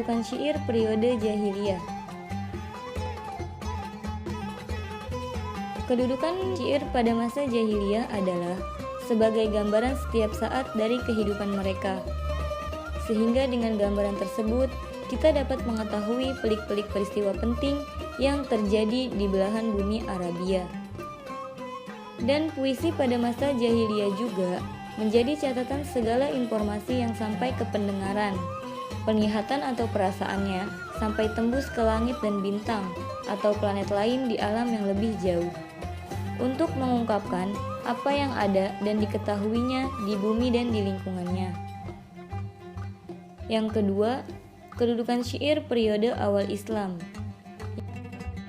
Kedudukan syair periode jahiliyah. Kedudukan syair pada masa jahiliyah adalah sebagai gambaran setiap saat dari kehidupan mereka. Sehingga dengan gambaran tersebut, kita dapat mengetahui pelik-pelik peristiwa penting yang terjadi di belahan bumi Arabia. Dan puisi pada masa jahiliyah juga menjadi catatan segala informasi yang sampai ke pendengaran, penglihatan atau perasaannya sampai tembus ke langit dan bintang atau planet lain di alam yang lebih jauh, untuk mengungkapkan apa yang ada dan diketahuinya di bumi dan di lingkungannya. Yang kedua, kedudukan syair periode awal Islam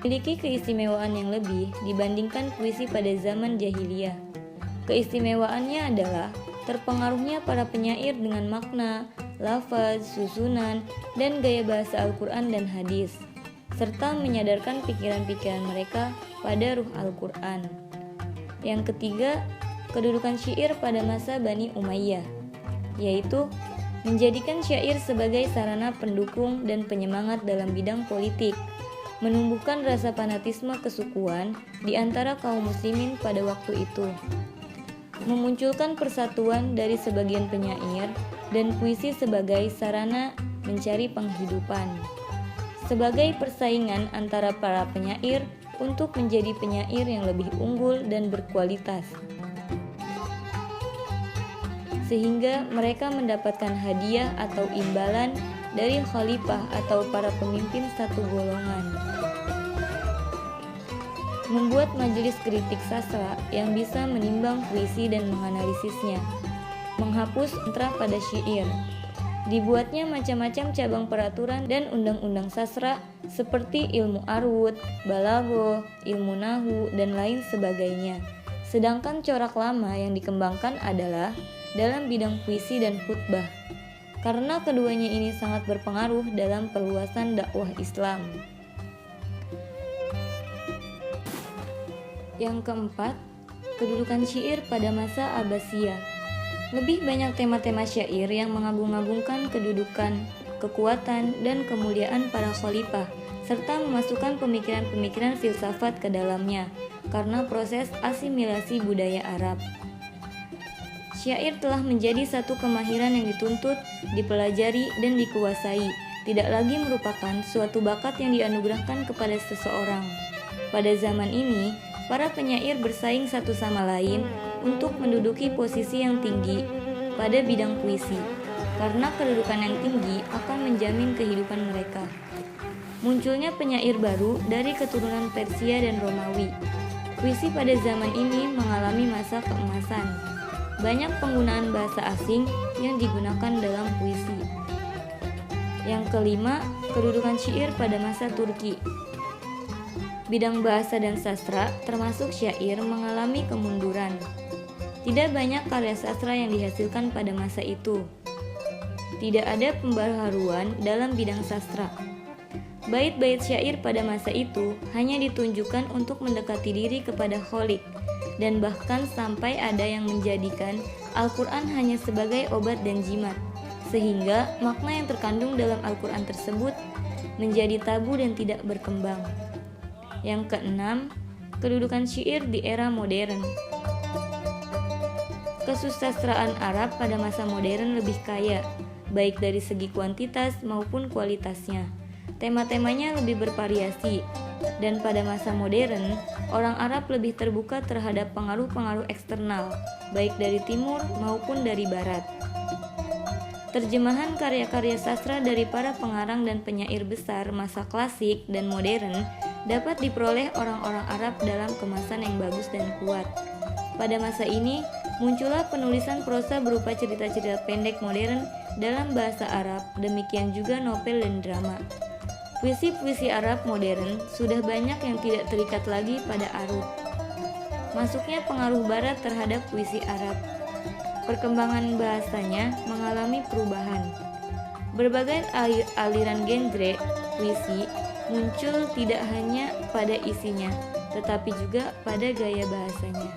memiliki keistimewaan yang lebih dibandingkan puisi pada zaman jahiliyah. Keistimewaannya adalah terpengaruhnya para penyair dengan makna, lafaz, susunan, dan gaya bahasa Al-Quran dan hadis, serta menyadarkan pikiran-pikiran mereka pada ruh Al-Quran. Yang ketiga, kedudukan syair pada masa Bani Umayyah, yaitu menjadikan syair sebagai sarana pendukung dan penyemangat dalam bidang politik, menumbuhkan rasa fanatisme kesukuan di antara kaum muslimin pada waktu itu, memunculkan persatuan dari sebagian penyair dan puisi sebagai sarana mencari penghidupan, sebagai persaingan antara para penyair untuk menjadi penyair yang lebih unggul dan berkualitas, sehingga mereka mendapatkan hadiah atau imbalan dari khalifah atau para pemimpin satu golongan. Membuat majelis kritik sastra yang bisa menimbang puisi dan menganalisisnya, menghapus kontra pada syair. Dibuatnya macam-macam cabang peraturan dan undang-undang sastra seperti ilmu arud, balaghah, ilmu nahwu, dan lain sebagainya. Sedangkan corak lama yang dikembangkan adalah dalam bidang puisi dan khutbah, karena keduanya ini sangat berpengaruh dalam perluasan dakwah Islam. Yang keempat, kedudukan syair pada masa Abbasiyah. Lebih banyak tema-tema syair yang mengagung-agungkan kedudukan, kekuatan, dan kemuliaan para khalifah, serta memasukkan pemikiran-pemikiran filsafat ke dalamnya, karena proses asimilasi budaya Arab. Syair telah menjadi satu kemahiran yang dituntut, dipelajari, dan dikuasai, tidak lagi merupakan suatu bakat yang dianugerahkan kepada seseorang. Pada zaman ini, para penyair bersaing satu sama lain untuk menduduki posisi yang tinggi pada bidang puisi, karena kedudukan yang tinggi akan menjamin kehidupan mereka. Munculnya penyair baru dari keturunan Persia dan Romawi. Puisi pada zaman ini mengalami masa keemasan. Banyak penggunaan bahasa asing yang digunakan dalam puisi. Yang kelima, kedudukan syair pada masa Turki. Bidang bahasa dan sastra, termasuk syair, mengalami kemunduran. Tidak banyak karya sastra yang dihasilkan pada masa itu. Tidak ada pembaharuan dalam bidang sastra. Bait-bait syair pada masa itu hanya ditunjukkan untuk mendekati diri kepada Khalik, dan bahkan sampai ada yang menjadikan Al-Quran hanya sebagai obat dan jimat, sehingga makna yang terkandung dalam Al-Quran tersebut menjadi tabu dan tidak berkembang. Yang keenam, kedudukan syair di era modern. Kesusastraan Arab pada masa modern lebih kaya, baik dari segi kuantitas maupun kualitasnya. Tema-temanya lebih bervariasi, dan pada masa modern, orang Arab lebih terbuka terhadap pengaruh-pengaruh eksternal, baik dari timur maupun dari barat. Terjemahan karya-karya sastra dari para pengarang dan penyair besar masa klasik dan modern dapat diperoleh orang-orang Arab dalam kemasan yang bagus dan kuat. Pada masa ini, muncullah penulisan prosa berupa cerita-cerita pendek modern dalam bahasa Arab, demikian juga novel dan drama. Puisi-puisi Arab modern sudah banyak yang tidak terikat lagi pada arud. Masuknya pengaruh barat terhadap puisi Arab. Perkembangan bahasanya mengalami perubahan. Berbagai aliran genre puisi muncul tidak hanya pada isinya, tetapi juga pada gaya bahasanya.